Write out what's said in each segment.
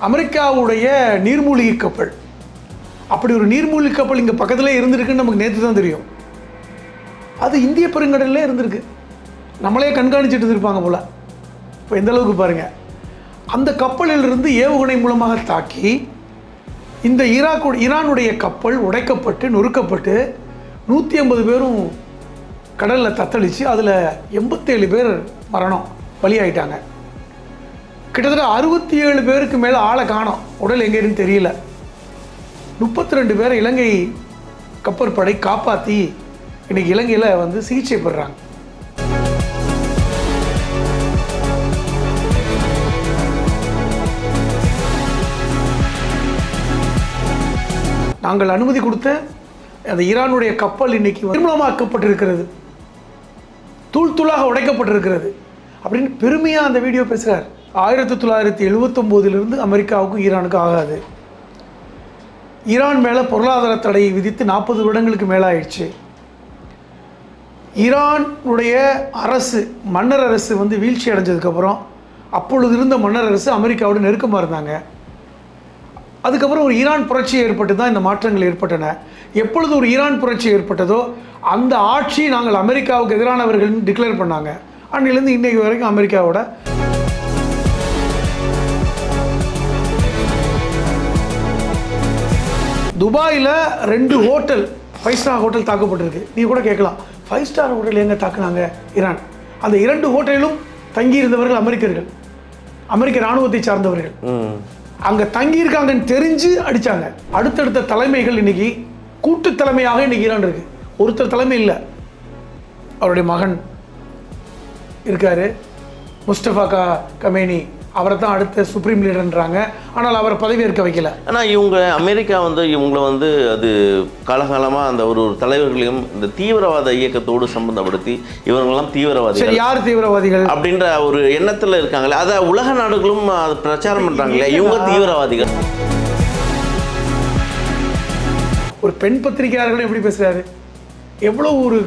அமெரிக்காவுடைய நீர்மூழ்கி கப்பல். அப்படி ஒரு நீர்மூழ்கி கப்பல் இங்கே பக்கத்தில் இருந்திருக்குன்னு நமக்கு நேற்று தான் தெரியும். அது இந்திய பெருங்கடலில் இருந்திருக்கு. நம்மளே கண்காணிச்சுட்டு இருப்பாங்க போல். இப்போ எந்த அளவுக்கு பாருங்கள், அந்த கப்பலிலிருந்து ஏவுகணை மூலமாக தாக்கி இந்த ஈரானுடைய கப்பல் உடைக்கப்பட்டு நொறுக்கப்பட்டு 150 பேரும் கடலில் தத்தளித்து அதில் 87 பேர் மரணம் பலியாயிட்டாங்க. கிட்டத்தட்ட 67 பேருக்கு மேலே ஆளை காணோம், உடல் எங்கேன்னு தெரியல. 32 பேரை இலங்கை கப்பற்படை காப்பாற்றி இன்றைக்கி இலங்கையில் வந்து சிகிச்சை பெறுறாங்க. நாங்கள் அனுமதி கொடுத்த அந்த ஈரானுடைய கப்பல் இன்னைக்கு நிர்மூலமாக்கப்பட்டிருக்கிறது, தூள் தூளாக உடைக்கப்பட்டிருக்கிறது அப்படின்னு பெருமையாக அந்த வீடியோ பேசுகிறார். 1979 அமெரிக்காவுக்கும் ஈரானுக்கும் ஆகாது. ஈரான் மேலே பொருளாதார தடையை விதித்து 40 வருடங்களுக்கு மேலே ஆயிடுச்சு. ஈரானுடைய அரசு, மன்னர் அரசு வந்து வீழ்ச்சி அடைஞ்சதுக்கப்புறம் அப்பொழுது இருந்த மன்னர் அரசு அமெரிக்காவோட நெருக்கமாக இருந்தாங்க. அதுக்கப்புறம் ஒரு ஈரான் புரட்சி ஏற்பட்டு தான் இந்த மாற்றங்கள் ஏற்பட்டன. எப்பொழுது ஒரு ஈரான் புரட்சி ஏற்பட்டதோ அந்த ஆட்சி நாங்கள் அமெரிக்காவுக்கு எதிரானவர்கள் டிக்ளேர் பண்ணாங்க. அன்னிலேருந்து இன்றைக்கு வரைக்கும் அமெரிக்காவோட துபாயில் 2 ஹோட்டல் 5 ஸ்டார் ஹோட்டல் தாக்கப்பட்டிருக்கு. நீ கூட கேட்கலாம், 5 ஸ்டார் ஹோட்டல் எங்கே தாக்குனாங்க ஈரான்? அந்த 2 ஹோட்டலிலும் தங்கியிருந்தவர்கள் அமெரிக்கர்கள், அமெரிக்க இராணுவத்தை சார்ந்தவர்கள். அங்கே தங்கியிருக்காங்கன்னு தெரிஞ்சு அடித்தாங்க. அடுத்தடுத்த தலைமைகள் இன்னைக்கு கூட்டு தலைமையாக இன்னைக்கு ஈரான் இருக்கு. ஒருத்தர் தலைமை இல்லை, அவருடைய மகன் இருக்காரு முஸ்தபா கமேனி, அவரை தான் அடுத்த சுப்ரீம் லீடர்ன்றாங்க. ஆனால் அவரை பதவி ஏற்க வைக்கல. ஆனால் இவங்க அமெரிக்கா வந்து இவங்களை வந்து அது காலகாலமாக அந்த ஒரு தலைவர்களையும் இந்த தீவிரவாத இயக்கத்தோடு சம்பந்தப்படுத்தி இவங்களெல்லாம் தீவிரவாதிகள், யார் தீவிரவாதிகள் அப்படின்ற ஒரு எண்ணத்தில் இருக்காங்களே, அதை உலக நாடுகளும் அது பிரச்சாரம் பண்ணுறாங்களே, இவங்க தீவிரவாதிகள். ஒரு பெண் பத்திரிகையாளர்கள் எப்படி பேசுகிறாரு, எவ்வளோ ஒரு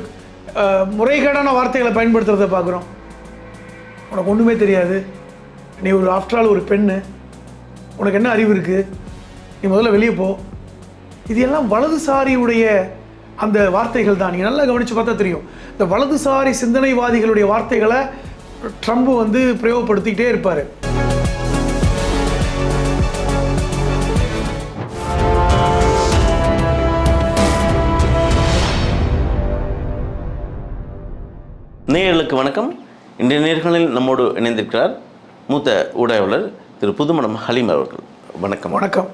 முறைகேடான வார்த்தைகளை பயன்படுத்துறதை பார்க்குறோம். உனக்கு ஒன்றுமே தெரியாது, நீ ஒரு ஆஃப்டர் ஆல் ஒரு பெண்ணு, உனக்கு என்ன அறிவு இருக்குது, நீ முதல்ல வெளியே போ. இது எல்லாம் வலதுசாரியுடைய அந்த வார்த்தைகள் தான். நீங்கள் நல்லா கவனித்து பார்த்தா தெரியும். இந்த வலதுசாரி சிந்தனைவாதிகளுடைய வார்த்தைகளை ட்ரம்ப் வந்து பிரயோகப்படுத்திக்கிட்டே இருப்பார். நேயர்களுக்கு வணக்கம். இன்றைய நேர்களில் நம்மோடு இணைந்திருக்கிறார் மூத்த ஊடகவாளர் திரு புதுமணம் ஹலீம் அவர்கள். வணக்கம். வணக்கம்.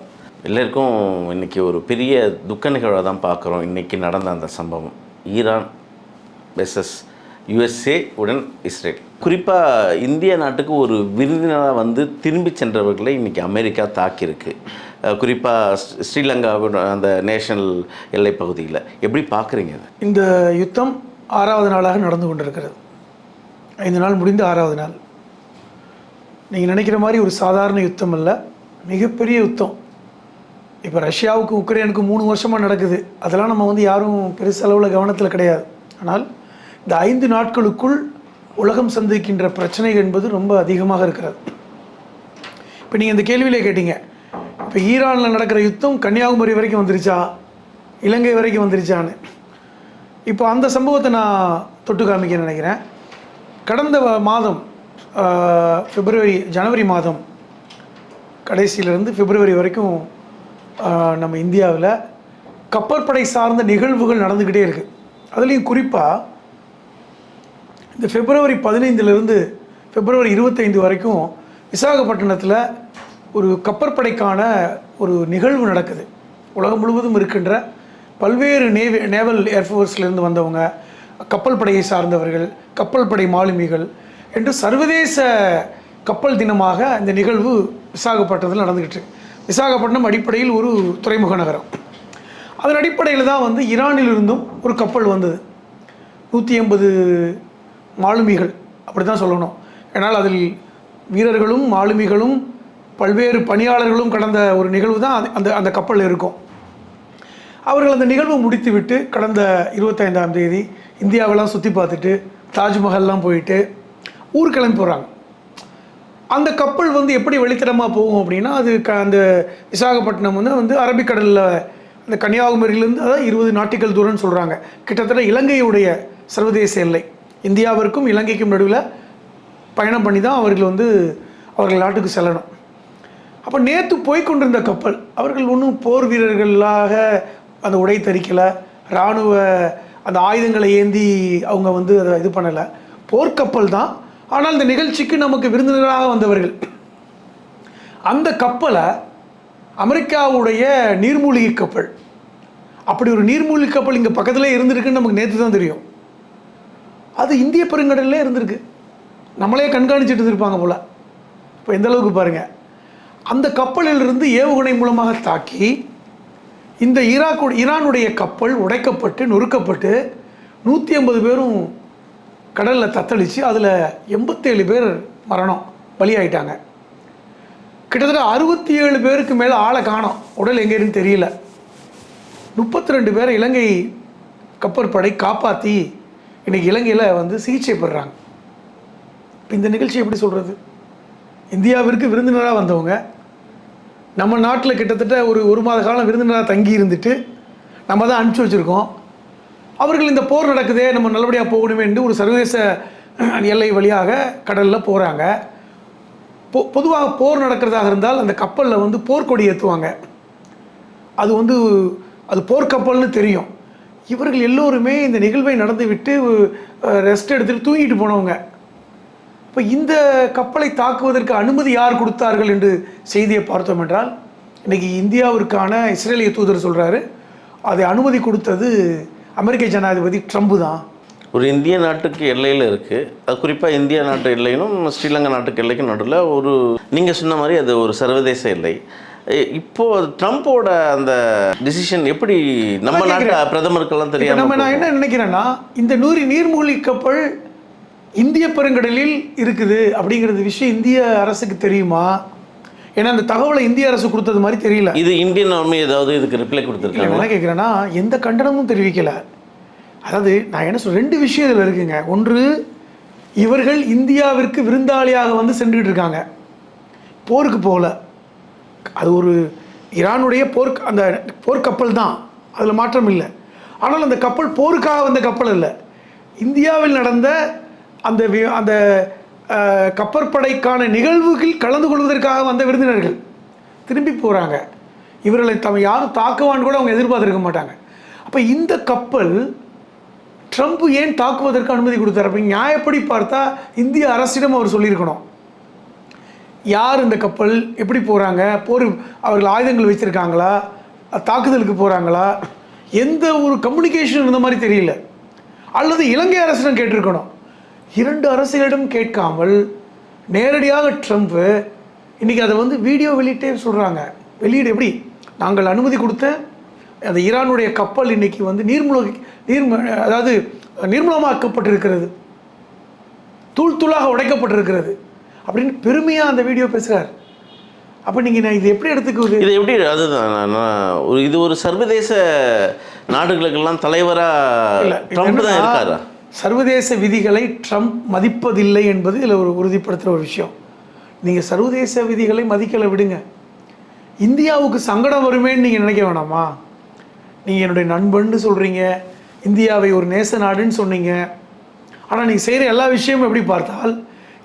எல்லாருக்கும் இன்றைக்கி ஒரு பெரிய துக்க நிகழ்வாக தான் பார்க்குறோம். இன்றைக்கி நடந்த அந்த சம்பவம், ஈரான் வெர்சஸ் USA உடன் இஸ்ரேல். குறிப்பாக இந்திய நாட்டுக்கு ஒரு விருந்தினராக வந்து திரும்பி சென்றவர்களை இன்றைக்கி அமெரிக்கா தாக்கியிருக்கு. குறிப்பாக ஸ்ரீலங்காவோட அந்த நேஷனல் எல்லை பகுதியில் எப்படி பார்க்குறீங்க? இந்த யுத்தம் 6வது நாளாக நடந்து கொண்டிருக்கிறது. 5 நாள் முடிந்து 6வது நாள். நீங்கள் நினைக்கிற மாதிரி ஒரு சாதாரண யுத்தம் அல்ல, மிகப்பெரிய யுத்தம். இப்போ ரஷ்யாவுக்கும் உக்ரைனுக்கும் 3 வருஷமாக நடக்குது. அதெல்லாம் நம்ம வந்து யாரும் பெருசளவில் கவனத்தில் கிடையாது. ஆனால் இந்த 5 நாட்களுக்குள் உலகம் சந்திக்கின்ற பிரச்சனை என்பது ரொம்ப அதிகமாக இருக்கிறது. இப்போ நீங்கள் இந்த கேள்வியிலே கேட்டீங்க, இப்போ ஈரானில் நடக்கிற யுத்தம் கன்னியாகுமரி வரைக்கும் வந்துருச்சா, இலங்கை வரைக்கும் வந்துருச்சான்னு. இப்போ அந்த சம்பவத்தை நான் தொட்டு காமிக்க நினைக்கிறேன். கடந்த மாதம் ஜனவரி மாதம் கடைசியிலேருந்து பிப்ரவரி வரைக்கும் நம்ம இந்தியாவில் கப்பற்படை சார்ந்த நிகழ்வுகள் நடந்துக்கிட்டே இருக்குது. அதுலேயும் குறிப்பாக இந்த பிப்ரவரி 15 பிப்ரவரி 25 வரைக்கும் விசாகப்பட்டினத்தில் ஒரு கப்பற்படைக்கான ஒரு நிகழ்வு நடக்குது. உலகம் முழுவதும் இருக்கின்ற பல்வேறு நேவல் ஏர்ஃபோர்ஸ்லேருந்து வந்தவங்க, கப்பல் படையை சார்ந்தவர்கள், கப்பல் படை மாலுமிகள் என்று சர்வதேச கப்பல் தினமாக இந்த நிகழ்வு விசாகப்பட்டினத்தில் நடந்துக்கிட்டு. விசாகப்பட்டினம் அடிப்படையில் ஒரு துறைமுக நகரம். அதன் அடிப்படையில் தான் வந்து ஈரானிலிருந்தும் ஒரு கப்பல் வந்தது. 180 மாலுமிகள், அப்படி தான் சொல்லணும். ஏன்னால் அதில் வீரர்களும் மாலுமிகளும் பல்வேறு பணியாளர்களும் கடந்த ஒரு நிகழ்வு தான் அந்த கப்பல் இருக்கும். அவர்கள் அந்த நிகழ்வை முடித்துவிட்டு கடந்த 25ஆம் தேதி இந்தியாவெல்லாம் சுற்றி பார்த்துட்டு தாஜ்மஹல்லாம் போயிட்டு ஊர் கிளம்பி போகிறாங்க. அந்த கப்பல் வந்து எப்படி வெளித்தடமாக போகும் அப்படின்னா, அது அந்த விசாகப்பட்டினம் வந்து அரபிக்கடலில் அந்த கன்னியாகுமரியிலேருந்து அதாவது 20 நாட்டிக்கல் தூரம்னு சொல்கிறாங்க. கிட்டத்தட்ட இலங்கையுடைய சர்வதேச எல்லை. இந்தியாவிற்கும் இலங்கைக்கும் நடுவில் பயணம் பண்ணி தான் அவர்கள் நாட்டுக்கு செல்லணும். அப்போ நேற்று போய்கொண்டிருந்த கப்பல், அவர்கள் ஒன்றும் போர் வீரர்களாக அந்த உடை தரிக்கலை, இராணுவ அந்த ஆயுதங்களை ஏந்தி அவங்க அதை இது பண்ணலை, போர்க்கப்பல் தான். ஆனால் இந்த நிகழ்ச்சிக்கு நமக்கு விருந்தினராக வந்தவர்கள். அந்த கப்பலை அமெரிக்காவுடைய நீர்மூழ்கி கப்பல், அப்படி ஒரு நீர்மூழ்கி கப்பல் இங்கே பக்கத்திலே இருந்திருக்குன்னு நமக்கு நேற்று தான் தெரியும். அது இந்திய பெருங்கடலில் இருந்திருக்கு, நம்மளே கண்காணிச்சுட்டு இருந்திருப்பாங்க போல். இப்போ எந்த அளவுக்கு பாருங்கள், அந்த கப்பலிலிருந்து ஏவுகணை மூலமாக தாக்கி இந்த ஈரானுடைய கப்பல் உடைக்கப்பட்டு நொறுக்கப்பட்டு 150 பேரும் கடலில் தத்தளித்து அதில் 87 பேர் மரணம் பலியாயிட்டாங்க. கிட்டத்தட்ட 67 பேருக்கு மேலே ஆளை காணோம், உடல் எங்கேன்னு தெரியல. 32 பேரை இலங்கை கப்பற்படை காப்பாற்றி இன்றைக்கி இலங்கையில் சிகிச்சை பெறுறாங்க. இந்த நிகழ்ச்சி எப்படி சொல்கிறது? இந்தியாவிற்கு விருந்தினராக வந்தவங்க நம்ம நாட்டில் கிட்டத்தட்ட ஒரு மாத காலம் விருந்தினராக தங்கி இருந்துட்டு நம்ம தான் அனுப்பிச்சி வச்சுருக்கோம். அவர்கள் இந்த போர் நடக்குதே, நம்ம நல்லபடியாக போகணுமே என்று ஒரு சர்வதேச எல்லை வழியாக கடலில் போகிறாங்க. பொதுவாக போர் நடக்கிறதாக இருந்தால் அந்த கப்பலில் போர்க்கொடி ஏற்றுவாங்க. அது போர்க்கப்பல்னு தெரியும். இவர்கள் எல்லோருமே இந்த நிகழ்வை நடந்து விட்டு ரெஸ்ட் எடுத்துகிட்டு தூங்கிட்டு போனவங்க. இப்போ இந்த கப்பலை தாக்குவதற்கு அனுமதி யார் கொடுத்தார்கள் என்று செய்தியை பார்த்தோம் என்றால், இன்றைக்கி இந்தியாவிற்கான இஸ்ரேலிய தூதர் சொல்கிறாரு, அதை அனுமதி கொடுத்தது அமெரிக்க ஜனாதிபதி ட்ரம்ப்பு தான். ஒரு இந்திய நாட்டுக்கு எல்லையில் இருக்குது, அது குறிப்பாக இந்திய நாட்டு எல்லையிலும் ஸ்ரீலங்கா நாட்டுக்கு எல்லைக்கும் நடுவில் ஒரு நீங்கள் சொன்ன மாதிரி அது ஒரு சர்வதேச எல்லை. இப்போது ட்ரம்ப்போட அந்த டிசிஷன் எப்படி நம்ம நாட்டு பிரதமருக்கெல்லாம் தெரியும்? நான் என்ன நினைக்கிறேன்னா, இந்த நீர்மூழ்கி கப்பல் இந்திய பெருங்கடலில் இருக்குது அப்படிங்கிறது விஷயம் இந்திய அரசுக்கு தெரியுமா? ஏன்னா அந்த தகவலை இந்திய அரசு கொடுத்தது மாதிரி தெரியல. இது இந்தியன் ஆர்மி ஏதாவது இதுக்கு ரிப்ளை கொடுத்துருக்காங்க? என்ன கேட்குறேன்னா, எந்த கண்டனமும் தெரிவிக்கலை. அதாவது நான் என்ன சொல்கிறேன், 2 விஷயம் இதில் இருக்குங்க. ஒன்று, இவர்கள் இந்தியாவிற்கு விருந்தாளியாக சென்றுக்கிட்டு இருக்காங்க, போருக்கு போகல. அது ஒரு ஈரானுடைய அந்த போர்க்கப்பல் தான், அதில் மாற்றம் இல்லை. ஆனால் அந்த கப்பல் போருக்காக வந்த கப்பல் இல்லை, இந்தியாவில் நடந்த அந்த கப்பற்படைக்கான நிகழ்வுகள் கலந்து கொள்வதற்காக வந்த விருந்தினர்கள் திரும்பி போகிறாங்க. இவர்களை யாரும் தாக்குவான்னு கூட அவங்க எதிர்பார்த்துருக்க மாட்டாங்க. அப்போ இந்த கப்பல் ட்ரம்ப் ஏன் தாக்குவதற்கு அனுமதி கொடுத்தார்? அப்படி நியாயப்படி பார்த்தா இந்திய அரசிடம் அவர் சொல்லியிருக்கணும், யார் இந்த கப்பல், எப்படி போகிறாங்க, அவர்கள் ஆயுதங்கள் வச்சுருக்காங்களா, தாக்குதலுக்கு போகிறாங்களா, எந்த ஒரு கம்யூனிகேஷன் இந்த மாதிரி தெரியல. அல்லது இலங்கை அரசிடம் கேட்டிருக்கணும். 2 அரசுகளிடம் கேட்காமல் நேரடியாக ட்ரம்ப்பு இன்றைக்கி அதை வீடியோ வெளியிட்டே சொல்கிறாங்க. வெளியீடு எப்படி, நாங்கள் அனுமதி கொடுத்த அந்த ஈரானுடைய கப்பல் இன்றைக்கி அதாவது நிர்மூலமாக்கப்பட்டிருக்கிறது, தூள் தூளாக உடைக்கப்பட்டிருக்கிறது அப்படின்னு பெருமையாக அந்த வீடியோ பேசுகிறார். அப்போ நீங்கள் இது எப்படி எடுத்துக்குவது? இது எப்படி, அதுதான் இது ஒரு சர்வதேச நாடுகளுக்கெல்லாம் தலைவராக ட்ரம்ப் தான் இருக்காரா? சர்வதேச விதிகளை ட்ரம்ப் மதிப்பதில்லை என்பது இதில் ஒரு உறுதிப்படுத்துகிற ஒரு விஷயம். நீங்கள் சர்வதேச விதிகளை மதிக்கலை விடுங்க, இந்தியாவுக்கு சங்கடம் வருமேன்னு நீங்கள் நினைக்க வேணாமா? நீங்கள் என்னுடைய நண்பன்னு சொல்கிறீங்க, இந்தியாவை ஒரு நேச நாடுன்னு சொன்னீங்க. ஆனால் நீங்கள் செய்கிற எல்லா விஷயமும் எப்படி பார்த்தால்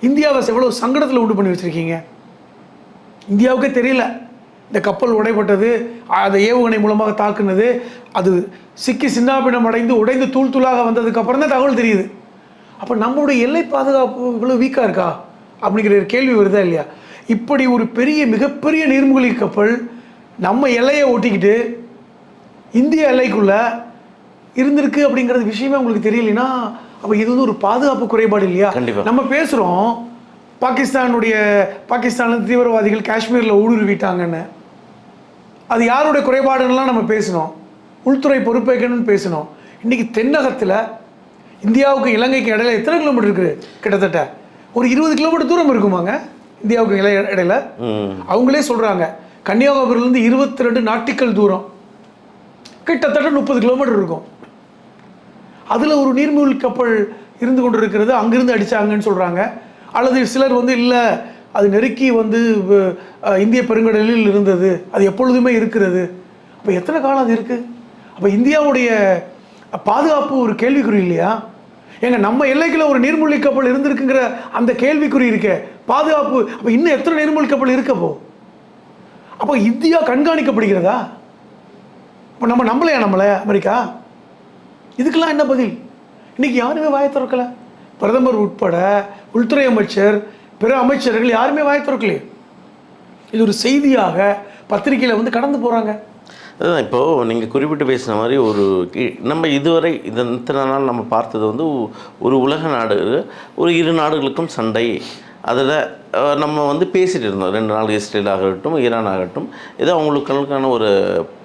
இந்தியாவை எவ்வளோ சங்கடத்தில் உண்டு பண்ணி வச்சுருக்கீங்க. இந்தியாவுக்கே தெரியல இந்த கப்பல் உடைப்பட்டது, அதை ஏவுகணை மூலமாக தாக்குனது, அது சிக்கி சின்னாபினம் அடைந்து உடைந்து தூள் தூளாக வந்ததுக்கப்புறம் தான் தகவல் தெரியுது. அப்போ நம்மளுடைய எல்லை பாதுகாப்பு இவ்வளோ வீக்காக இருக்கா அப்படிங்கிற ஒரு கேள்வி வருதா இல்லையா? இப்படி ஒரு மிகப்பெரிய நீர்மூழ்கி கப்பல் நம்ம எல்லையை ஒட்டிக்கிட்டு இந்திய எல்லைக்குள்ளே இருந்திருக்கு அப்படிங்கிறது விஷயமே உங்களுக்கு தெரியலைன்னா, அப்போ இது ஒரு பாதுகாப்பு குறைபாடு இல்லையா? நம்ம பேசுகிறோம் பாகிஸ்தானில் தீவிரவாதிகள் காஷ்மீரில் ஊடுருவிட்டாங்கன்னு, அது யாருடைய குறைபாடுன்னெலாம் நம்ம பேசணும், உள்துறை பொறுப்பேற்கணும்னு பேசணும். இன்றைக்கி தென்னகத்தில் இந்தியாவுக்கு இலங்கைக்கு இடையில எத்தனை கிலோமீட்டர் இருக்குது? கிட்டத்தட்ட ஒரு 20 கிலோமீட்டர் தூரம் இருக்குமாங்க இந்தியாவுக்கு இடையில. அவங்களே சொல்கிறாங்க, கன்னியாகுமரியிலேருந்து 22 நாட்டிக்கல் தூரம், கிட்டத்தட்ட 30 கிலோமீட்டர் இருக்கும். அதில் ஒரு நீர்மூழ்கி கப்பல் இருந்து கொண்டு இருக்கிறது, அங்கிருந்து அடித்தாங்கன்னு சொல்கிறாங்க. அல்லது சிலர் இல்லை அது நெருக்கி வந்து இந்திய பெருங்கடலில் இருந்தது, அது எப்பொழுதுமே இருக்கிறது. அப்போ எத்தனை காலம் அது இருக்குது? அப்போ இந்தியாவுடைய பாதுகாப்பு ஒரு கேள்விக்குறி இல்லையா? ஏங்க நம்ம எல்லைக்குள்ள ஒரு நீர்மூழ்கி கப்பல் இருந்திருக்குங்கிற அந்த கேள்விக்குறி இருக்கே, பாதுகாப்பு. அப்போ இன்னும் எத்தனை நீர்மூழ்கி கப்பல் இருக்கப்போ? அப்போ இந்தியா கண்காணிக்கப்படுகிறதா? இப்போ நம்ம நம்பலையா நம்மளை அமெரிக்கா? இதுக்கெல்லாம் என்ன பதில்? இன்னைக்கு யாருமே வாயை திறக்கல. பிரதமர் உட்பட உள்துறை அமைச்சர், பிற அமைச்சர்கள் யாருமே வாயை திறக்கலையே. இது ஒரு செய்தியாக பத்திரிகையில் வந்து கடந்து போகிறாங்க. அதுதான் இப்போது நீங்கள் குறிப்பிட்டு பேசின மாதிரி ஒரு நம்ம இதுவரை இத்தனை நாள் நம்ம பார்த்தது வந்து ஒரு உலக நாடு, ஒரு இரு நாடுகளுக்கும் சண்டை. அதில் நம்ம வந்து பேசிகிட்டு இருந்தோம். 2 நாள் இஸ்ரேல் ஆகட்டும், ஈரான் ஆகட்டும், ஏதோ அவங்களுக்கான ஒரு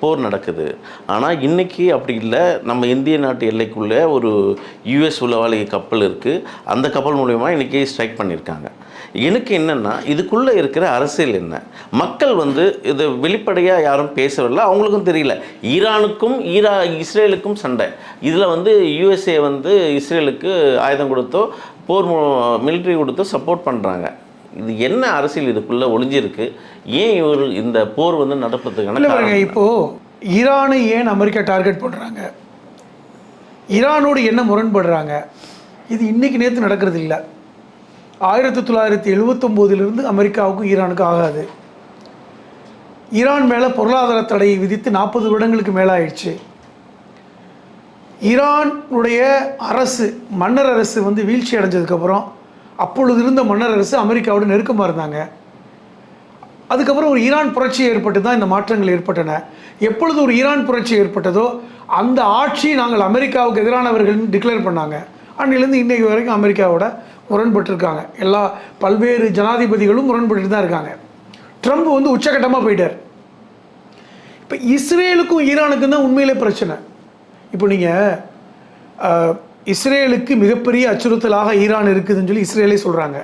போர் நடக்குது. ஆனால் இன்றைக்கி அப்படி இல்லை. நம்ம இந்திய நாட்டு எல்லைக்குள்ளே ஒரு யுஎஸ் உளவாளி கப்பல் இருக்குது. அந்த கப்பல் மூலயமா இன்றைக்கி ஸ்ட்ரைக் பண்ணியிருக்காங்க. எனக்கு என்னென்னா, இதுக்குள்ளே இருக்கிற அரசியல் என்ன? மக்கள் வந்து இது வெளிப்படையாக யாரும் பேசவில்லை, அவங்களுக்கும் தெரியல. ஈரானுக்கும் இஸ்ரேலுக்கும் சண்டை. இதில் வந்து யுஎஸ்ஏ வந்து இஸ்ரேலுக்கு ஆயுதம் கொடுத்தோ போர் மிலிட்ரி கொடுத்தோ சப்போர்ட் பண்ணுறாங்க. இது என்ன அரசியல் இதுக்குள்ளே ஒளிஞ்சிருக்கு? ஏன் இந்த போர் வந்து நடப்பதுக்கான இப்போது ஈரானை ஏன் அமெரிக்கா டார்கெட் பண்ணுறாங்க? ஈரானோடு என்ன முரண்படுறாங்க? இது இன்றைக்கி நேற்று நடக்கிறது இல்லை. 1979 அமெரிக்காவுக்கும் ஈரானுக்கும் ஆகாது. ஈரான் மேலே பொருளாதார தடையை விதித்து 40 வருடங்களுக்கு மேலாயிடுச்சு. ஈரானுடைய அரசு, மன்னர் அரசு வந்து வீழ்ச்சி அடைஞ்சதுக்கப்புறம் அப்பொழுது இருந்த மன்னர் அரசு அமெரிக்காவோட நெருக்கமாக இருந்தாங்க. அதுக்கப்புறம் ஒரு ஈரான் புரட்சி ஏற்பட்டு தான் இந்த மாற்றங்கள் ஏற்பட்டன. எப்பொழுது ஒரு ஈரான் புரட்சி ஏற்பட்டதோ அந்த ஆட்சி நாங்கள் அமெரிக்காவுக்கு எதிரானவர்கள் டிக்ளேர் பண்ணாங்க. அன்னிலேருந்து இன்றைக்கு வரைக்கும் அமெரிக்காவோட முரண்பட்டுருக்காங்க. எல்லா பல்வேறு ஜனாதிபதிகளும் முரண்பட்டு தான் இருக்காங்க. ட்ரம்ப் வந்து உச்சகட்டமாக போயிட்டார். இப்போ இஸ்ரேலுக்கும் ஈரானுக்கும் தான் உண்மையிலே பிரச்சனை. இப்போ நீங்கள் இஸ்ரேலுக்கு மிகப்பெரிய அச்சுறுத்தலாக ஈரான் இருக்குதுன்னு சொல்லி இஸ்ரேலே சொல்கிறாங்க.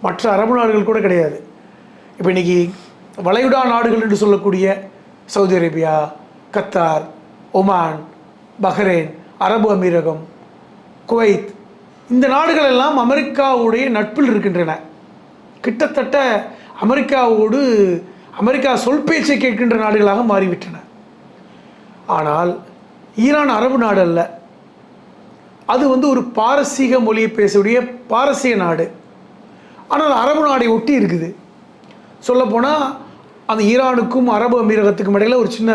மற்ற அரபு நாடுகள் கூட கிடையாது. இப்போ இன்றைக்கி வளைகுடா நாடுகள் என்று சொல்லக்கூடிய Saudi Arabia, Qatar, Oman, Bahrain, அரபு அமீரகம், குவைத், இந்த நாடுகள் எல்லாம் அமெரிக்காவுடைய நட்பில் இருக்கின்றன. கிட்டத்தட்ட அமெரிக்கா சொல் பேச்சை கேட்கின்ற நாடுகளாக மாறிவிட்டன. ஆனால் ஈரான் அரபு நாடு அல்ல. அது வந்து ஒரு பாரசீக மொழியை பேசக்கூடிய பாரசீக நாடு. ஆனால் அரபு நாடை ஒட்டி இருக்குது. சொல்லப்போனால் அந்த ஈரானுக்கும் அரபு அமீரகத்துக்கும் இடையில் ஒரு சின்ன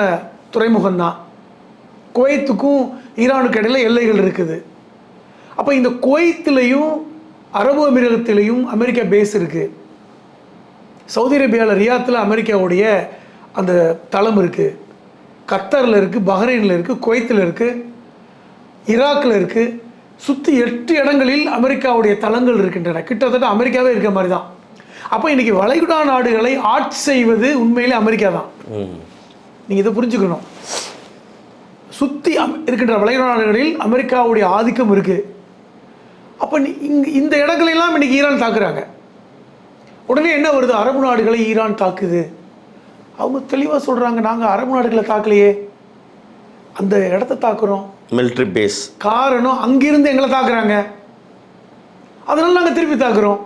துறைமுகம்தான். குவைத்துக்கும் ஈரானுக்கு இடையில் எல்லைகள் இருக்குது. அப்போ இந்த குவைத்திலையும் அரபு அமீரகத்திலையும் அமெரிக்கா பேஸ் இருக்குது. சவுதி அரேபியாவில் ரியாத்தில் அமெரிக்காவுடைய அந்த தளம் இருக்குது. கத்தாரில் இருக்குது, பஹ்ரைனில் இருக்குது, குவைத்தில் இருக்குது, ஈராக்கில் இருக்குது. சுற்றி 8 இடங்களில் அமெரிக்காவுடைய தளங்கள் இருக்கின்றன. கிட்டத்தட்ட அமெரிக்காவே இருக்கிற மாதிரி தான். அப்போ இன்றைக்கி வளைகுடா நாடுகளை ஆட்சி செய்வது உண்மையிலே அமெரிக்கா தான். நீங்கள் இதை புரிஞ்சுக்கணும். சுற்றி இருக்கின்ற வளைகுடா நாடுகளில் அமெரிக்காவுடைய ஆதிக்கம் இருக்குது. அப்போ இந்த இடங்களெல்லாம் இன்றைக்கி ஈரான் தாக்குறாங்க. உடனே என்ன வருது? அரபு நாடுகளை ஈரான் தாக்குது. அவங்க தெளிவாக சொல்கிறாங்க, நாங்கள் அரபு நாடுகளை தாக்கலையே, அந்த இடத்த தாக்குறோம், மிலிட்ரி பேஸ். காரணம் அங்கிருந்து எங்களை தாக்குறாங்க, அதனால நாங்கள் திருப்பி தாக்குறோம்.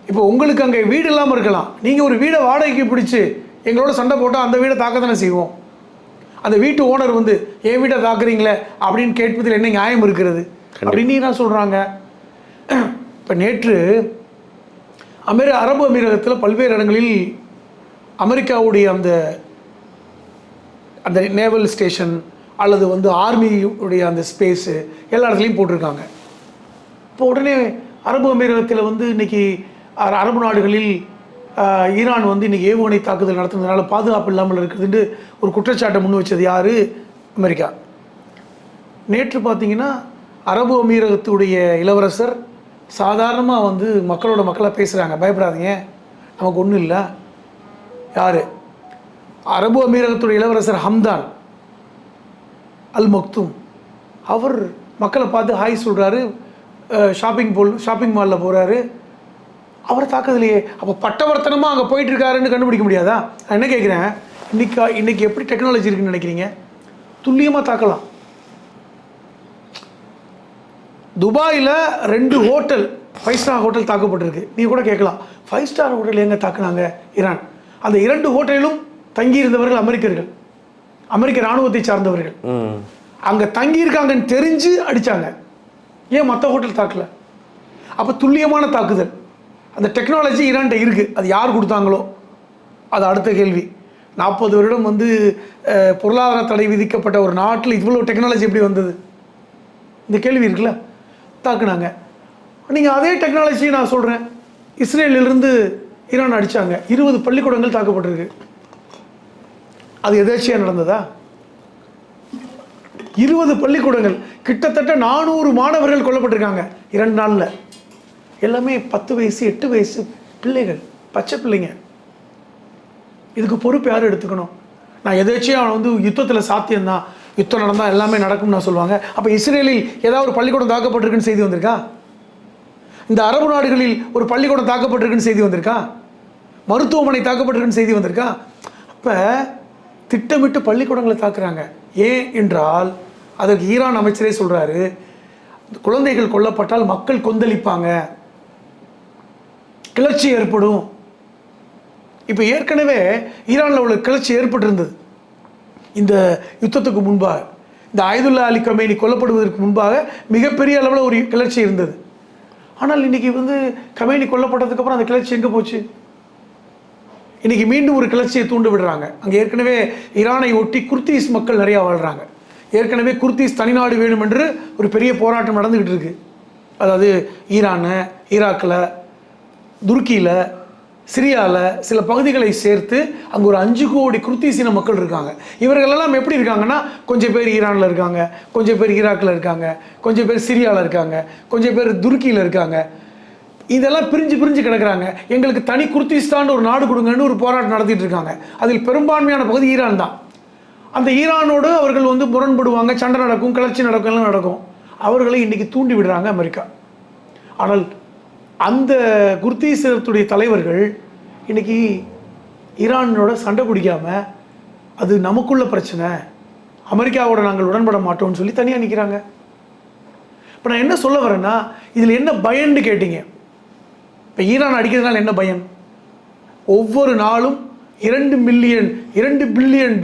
இப்போ உங்களுக்கு அங்கே வீடு இல்லாமல் இருக்கலாம். நீங்கள் ஒரு வீடை வாடகைக்கு பிடிச்சி எங்களோட சண்டை போட்டால் அந்த வீடை தாக்க தானே செய்வோம். அந்த வீட்டு ஓனர் வந்து என் வீட்டை தாக்குறீங்களே அப்படின்னு கேட்பதில் என்ன நியாயம் இருக்கிறது அப்படின்னு நான் சொல்கிறாங்க. இப்போ நேற்று அரபு அமீரகத்தில் பல்வேறு இடங்களில் அமெரிக்காவுடைய அந்த நேவல் ஸ்டேஷன் அல்லது வந்து ஆர்மியுடைய அந்த ஸ்பேஸு எல்லா இடத்துலையும் போட்டிருக்காங்க. இப்போ உடனே அரபு அமீரகத்தில் வந்து இன்றைக்கி அரபு நாடுகளில் ஈரான் வந்து இன்றைக்கி ஏவுகணை தாக்குதல் நடத்துனதுனால பாதுகாப்பு இல்லாமல் இருக்குதுன்னு ஒரு குற்றச்சாட்டை முன் வச்சது யார்? அமெரிக்கா. நேற்று பார்த்திங்கன்னா அரபு அமீரகத்துடைய இளவரசர் சாதாரணமாக வந்து மக்களாக பேசுகிறாங்க, பயப்படாதீங்க, நமக்கு ஒன்றும் இல்லை. யார்? அரபு அமீரகத்துடைய இளவரசர் ஹம்தான் அல் மக்தூம். அவர் மக்களை பார்த்து ஹாய் சொல்கிறாரு, ஷாப்பிங் மாலில் போகிறாரு, அவரை தாக்குதலையே. அப்போ பட்டவர்த்தனமாக அங்கே போயிட்டுருக்காருன்னு கண்டுபிடிக்க முடியாதா? நான் என்ன கேட்குறேன், இன்றைக்கி எப்படி டெக்னாலஜி இருக்குன்னு நினைக்கிறீங்க? துல்லியமாக தாக்கலாம். துபாயில் 2 ஹோட்டல் 5 ஸ்டார் ஹோட்டல் தாக்கப்பட்டிருக்கு. நீ கூட கேட்கலாம், 5 ஸ்டார் ஹோட்டல் எங்கே தாக்குனாங்க? ஈரான். அந்த 2 ஹோட்டலிலும் தங்கியிருந்தவர்கள் அமெரிக்கர்கள், அமெரிக்க இராணுவத்தை சார்ந்தவர்கள். அங்கே தங்கியிருக்காங்கன்னு தெரிஞ்சு அடித்தாங்க. ஏன் மற்ற ஹோட்டல் தாக்கல? அப்போ துல்லியமான தாக்குதல். அந்த டெக்னாலஜி ஈரான்கிட்ட இருக்குது. அது யார் கொடுத்தாங்களோ அது அடுத்த கேள்வி. 40 வருடம் வந்து பொருளாதார தடை விதிக்கப்பட்ட ஒரு நாட்டில் இவ்வளோ டெக்னாலஜி எப்படி வந்தது? இந்த கேள்வி இருக்குல்ல. தாக்குனாங்க. நீங்கள் அதே டெக்னாலஜியை நான் சொல்கிறேன், இஸ்ரேலிலிருந்து ஈரான் அடித்தாங்க. 20 பள்ளிக்கூடங்கள் தாக்கப்பட்டிருக்கு. அது எதேச்சியாக நடந்ததா? 20 பள்ளிக்கூடங்கள், கிட்டத்தட்ட 400 மாணவர்கள் கொல்லப்பட்டிருக்காங்க 2 நாளில். எல்லாமே 10 வயசு 8 வயசு பிள்ளைகள், பச்சை பிள்ளைங்க. இதுக்கு பொறுப்பு யார் எடுத்துக்கணும்? நான் எதேச்சியாக வந்து யுத்தத்தில் சாத்தியம்தான், யுத்தம் நடந்தால் எல்லாமே நடக்கும்னு நான் சொல்லுவாங்க. அப்போ இஸ்ரேலில் ஏதாவது ஒரு பள்ளிக்கூடம் தாக்கப்பட்டிருக்குன்னு செய்தி வந்திருக்கா? இந்த அரபு நாடுகளில் ஒரு பள்ளிக்கூடம் தாக்கப்பட்டிருக்குன்னு செய்தி வந்திருக்கா? மருத்துவமனை தாக்கப்பட்டிருக்குன்னு செய்தி வந்திருக்கா? அப்போ திட்டமிட்டு பள்ளிக்கூடங்களை தாக்குறாங்க. ஏன் என்றால் அதற்கு ஈரான் அமைச்சரே சொல்கிறாரு, குழந்தைகள் கொல்லப்பட்டால் மக்கள் கொந்தளிப்பாங்க, கிளர்ச்சி ஏற்படும். இப்போ ஏற்கனவே ஈரானில் உள்ள கிளர்ச்சி ஏற்பட்டிருந்தது. இந்த யுத்தத்துக்கு முன்பாக, இந்த ஆயதுல்லா அலி கமேனி கொல்லப்படுவதற்கு முன்பாக மிகப்பெரிய அளவில் ஒரு கிளர்ச்சி இருந்தது. ஆனால் இன்றைக்கி வந்து கமேனி கொல்லப்பட்டதுக்கப்புறம் அந்த கிளர்ச்சி எங்கே போச்சு? இன்றைக்கி மீண்டும் ஒரு கிளர்ச்சியை தூண்டு விடுறாங்க. அங்கே ஏற்கனவே ஈரானை ஒட்டி குர்தீஸ் மக்கள் நிறையா வாழ்கிறாங்க. ஏற்கனவே குர்தீஸ் தனிநாடு வேணும் என்று ஒரு பெரிய போராட்டம் நடந்துக்கிட்டு இருக்கு. அதாவது ஈரான், ஈராக்கில், துருக்கியில், சிரியாவில் சில பகுதிகளை சேர்த்து அங்கே ஒரு 5 கோடி குர்தீசின மக்கள் இருக்காங்க. இவர்களெல்லாம் எப்படி இருக்காங்கன்னா, கொஞ்சம் பேர் ஈரானில் இருக்காங்க, கொஞ்சம் பேர் ஈராக்கில் இருக்காங்க, கொஞ்சம் பேர் சிரியாவில் இருக்காங்க, கொஞ்சம் பேர் துருக்கியில் இருக்காங்க. இதெல்லாம் பிரிஞ்சு பிரிஞ்சு கிடக்கிறாங்க. எங்களுக்கு தனி குர்திஸ்தான் ஒரு நாடு கொடுங்கன்னு ஒரு போராட்டம் நடத்திட்டு இருக்காங்க. அதில் பெரும்பான்மையான பகுதி ஈரான் தான். அந்த ஈரானோடு அவர்கள் வந்து முரண்படுவாங்க, சண்டை நடக்கும், கிளர்ச்சி நடக்கும், எல்லாம் நடக்கும். அவர்களை இன்றைக்கி தூண்டி விடுறாங்க அமெரிக்கா. ஆனால் அந்த குர்தீசத்துடைய தலைவர்கள் இன்றைக்கி ஈரானோட சண்டை பிடிக்காமல், அது நமக்குள்ள பிரச்சனை, அமெரிக்காவோட நாங்கள் உடன்பட மாட்டோம்னு சொல்லி தனியாக நிற்கிறாங்க. இப்போ நான் என்ன சொல்ல வரேன்னா, இதில் என்ன பயன்னு கேட்டீங்க. இப்போ ஈரான் அடிக்கிறதுனால என்ன பயன்? ஒவ்வொரு நாளும் $2 பில்லியன்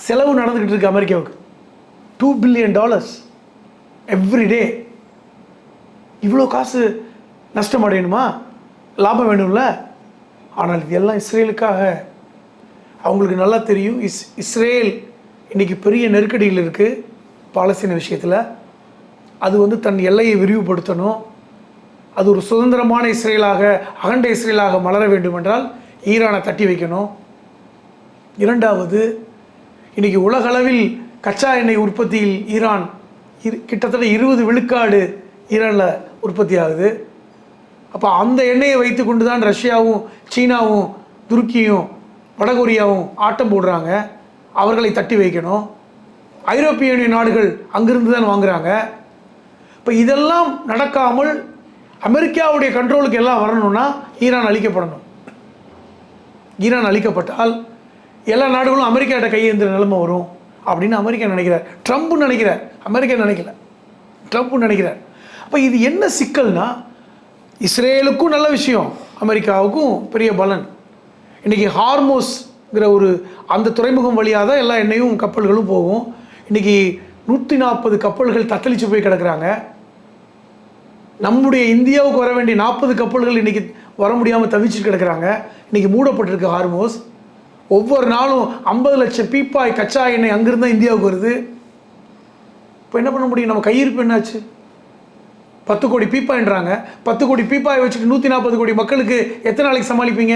செலவு நடந்துக்கிட்டு இருக்கு அமெரிக்காவுக்கு. $2 பில்லியன் எவ்ரிடே. இவ்வளோ காசு நஷ்டம் அடையணுமா? லாபம் வேணும்ல. ஆனால் இது எல்லாம் இஸ்ரேலுக்காக. அவங்களுக்கு நல்லா தெரியும், இஸ்ரேல் இன்றைக்கி பெரிய நெருக்கடியில் இருக்குது பாலஸ்தீன விஷயத்தில். அது வந்து தன் எல்லையை விரிவுபடுத்தணும். அது ஒரு சுதந்திரமான இஸ்ரேலாக, அகண்ட இஸ்ரேலாக மலர வேண்டும் என்றால் ஈரானை தட்டி வைக்கணும். இரண்டாவது, இன்றைக்கி உலகளவில் கச்சா எண்ணெய் உற்பத்தியில் ஈரான் கிட்டத்தட்ட 20 விழுக்காடு ஈரானில் உற்பத்தி ஆகுது. அப்போ அந்த எண்ணெயை வைத்து கொண்டு தான் ரஷ்யாவும், சீனாவும், துருக்கியும், வடகொரியாவும் ஆட்டம் போடுறாங்க. அவர்களை தட்டி வைக்கணும். ஐரோப்பிய யூனியன் நாடுகள் அங்கிருந்து தான் வாங்குகிறாங்க. இப்போ இதெல்லாம் நடக்காமல் அமெரிக்காவுடைய கண்ட்ரோலுக்கு எல்லாம் வரணும்னா ஈரான் அழிக்கப்படணும். ஈரான் அழிக்கப்பட்டால் எல்லா நாடுகளும் அமெரிக்காட்ட கையேந்திர நிலைமை வரும் அப்படின்னு அமெரிக்கா நினைக்கிறார். ட்ரம்ப் நினைக்கிறார், அமெரிக்கா நினைக்கல, ட்ரம்ப் நினைக்கிறார். அப்போ இது என்ன சிக்கல்னா, இஸ்ரேலுக்கும் நல்ல விஷயம், அமெரிக்காவுக்கும் பெரிய பலன். இன்றைக்கி ஹார்மோஸ்ங்கிற ஒரு அந்த துறைமுகம் வழியாக தான் எல்லா எண்ணெயும் கப்பல்களும் போகும். இன்றைக்கி 140 கப்பல்கள் தத்தளித்து போய் கிடக்கிறாங்க. நம்முடைய இந்தியாவுக்கு வர வேண்டிய 40 கப்பல்கள் இன்றைக்கி வர முடியாமல் தவிச்சிட்டு கிடக்கிறாங்க. இன்றைக்கி மூடப்பட்டிருக்கு ஹார்மோஸ். ஒவ்வொரு நாளும் 50 லட்சம் பீப்பாய் கச்சா எண்ணெய் அங்கிருந்து தான் இந்தியாவுக்கு வருது. இப்போ என்ன பண்ண முடியும்? நம்ம கையிருப்பு என்னாச்சு? 10 கோடி பீப்பாயின்றாங்க. 10 கோடி பீப்பாயை வச்சுட்டு 140 கோடி மக்களுக்கு எத்தனை நாளைக்கு சமாளிப்பீங்க?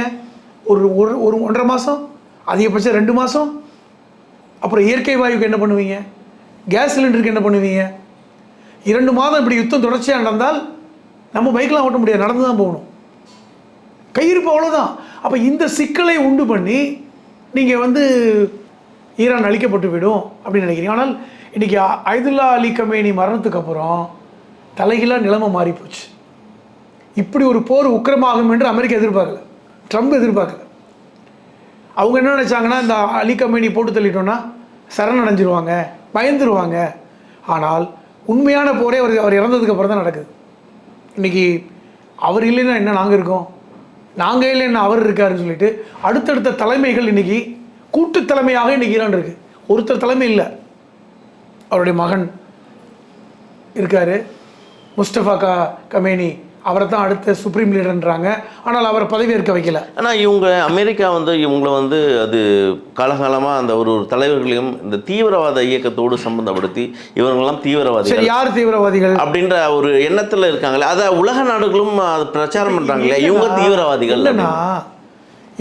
ஒரு 1.5 மாதம், அதிகபட்சம் 2 மாதம். அப்புறம் இயற்கை வாயுக்கு என்ன பண்ணுவீங்க? கேஸ் சிலிண்டருக்கு என்ன பண்ணுவீங்க? 2 மாதம் இப்படி யுத்தம் தொடர்ச்சியாக நடந்தால் நம்ம பைக்கெலாம் ஓட்ட முடியாது, நடந்து தான் போகணும். கையிருப்பு அவ்வளோதான். அப்போ இந்த சிக்கலை உண்டு பண்ணி நீங்கள் வந்து ஈரான் அழிக்கப்பட்டு விடும் அப்படின்னு நினைக்கிறீங்க. ஆனால் இன்றைக்கி ஆயதுல்லா அலி கமேனி மரணத்துக்கு அப்புறம் தலைகீழாக நிலைமை மாறி போச்சு. இப்படி ஒரு போர் உக்கிரமாகும் என்று அமெரிக்கா எதிர்பார்க்கல, ட்ரம்ப் எதிர்பார்க்கல. அவங்க என்ன நினச்சாங்கன்னா, இந்த அலி கமேனி போட்டு தள்ளிட்டோன்னா சரணடைஞ்சிருவாங்க, பயந்துருவாங்க. ஆனால் உண்மையான போரே அவர் இறந்ததுக்கு அப்புறம் தான் நடக்குது. இன்றைக்கி அவர் இல்லைன்னா என்ன நாங்கள் இருக்கோம், நாங்கள் இல்லைன்னா அவர் இருக்காருன்னு சொல்லிட்டு அடுத்தடுத்த தலைமைகள் இன்றைக்கி கூட்டு தலைமையாக இன்றைக்கி ஈரான் இருக்குது. ஒருத்தர் தலைமை இல்லை, அவருடைய மகன் இருக்கார் முஸ்தபா கமேனி, அவரை தான் அடுத்த சுப்ரீம் லீடர்ன்றாங்க. ஆனால் அவரை பதவியேற்க வைக்கல. ஆனால் இவங்க அமெரிக்கா வந்து இவங்களை வந்து அது காலகாலமாக அந்த ஒரு தலைவர்களையும் இந்த தீவிரவாத இயக்கத்தோடு சம்பந்தப்படுத்தி இவங்கெல்லாம் தீவிரவாதிகள், யார் தீவிரவாதிகள் அப்படின்ற ஒரு எண்ணத்தில் இருக்காங்களே, அதை உலக நாடுகளும் அது பிரச்சாரம் பண்ணுறாங்களே இவங்க தீவிரவாதிகள். இல்லைன்னா